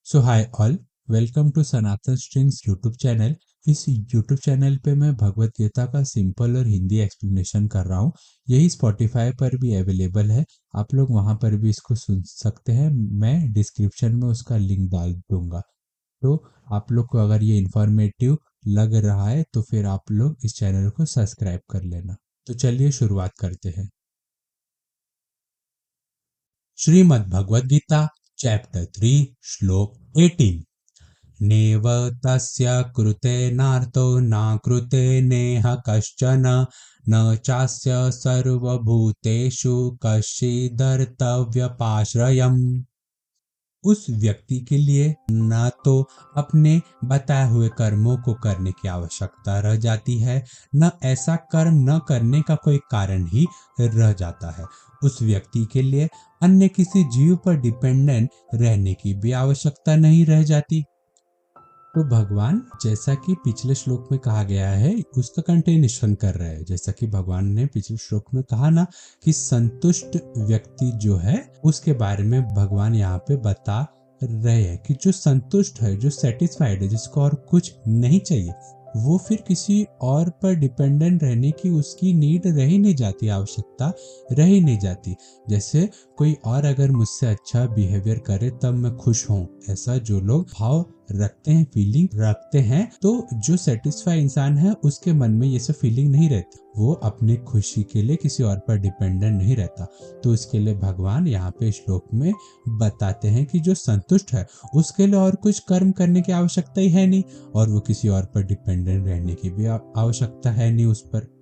So hi all, welcome to Sanatan Strings YouTube channel. इस YouTube channel पे मैं भगवत गीता का सिंपल और हिंदी एक्सप्लेनेशन कर रहा हूँ। यही स्पॉटिफाई पर भी अवेलेबल है, आप लोग वहाँ पर भी इसको सुन सकते हैं। मैं डिस्क्रिप्शन में उसका लिंक डाल दूंगा। तो आप लोग को अगर ये इंफॉर्मेटिव लग रहा है तो फिर आप लोग इस चैनल को सब्सक्राइब कर लेना। तो चलिए शुरुआत करते हैं। श्रीमद् भगवद गीता चैप्टर 3 श्लोक 18। नेव तस्य कृते नार्तो न कृते नेह कश्चन न चास्य सर्वभूतेषु कश्चिदर्तव्यपाश्रयम्। उस व्यक्ति के लिए न तो अपने बताए हुए कर्मों को करने की आवश्यकता रह जाती है, न ऐसा कर्म न करने का कोई कारण ही रह जाता है। उस व्यक्ति के लिए अन्य किसी जीव पर डिपेंडेंट रहने की भी आवश्यकता नहीं रह जाती। तो भगवान, जैसा कि पिछले श्लोक में कहा गया है, उसका कंटिन्यूशन कर रहे हैं। जैसा कि भगवान ने पिछले श्लोक में कहा ना कि संतुष्ट व्यक्ति जो है उसके बारे में भगवान यहाँ पे बता रहे हैं कि जो संतुष्ट है, जो सेटिस्फाइड है, जिसको और कुछ नहीं चाहिए, वो फिर किसी और पर डिपेंडेंट रहने की उसकी नीड रह ही नहीं जाती, आवश्यकता रह ही नहीं जाती। जैसे कोई और अगर मुझसे अच्छा बिहेवियर करे तब मैं खुश हूँ, ऐसा जो लोग भाव रखते हैं, फीलिंग रखते हैं, तो जो सेटिस्फाई इंसान है उसके मन में ये सब फीलिंग नहीं रहती। वो अपनी खुशी के लिए किसी और पर डिपेंडेंट नहीं रहता। तो इसके लिए भगवान यहाँ पे श्लोक में बताते हैं कि जो संतुष्ट है उसके लिए और कुछ कर्म करने की आवश्यकता ही है नहीं, और वो किसी और पर डिपेंडेंट रहने की भी आवश्यकता है नहीं उस पर।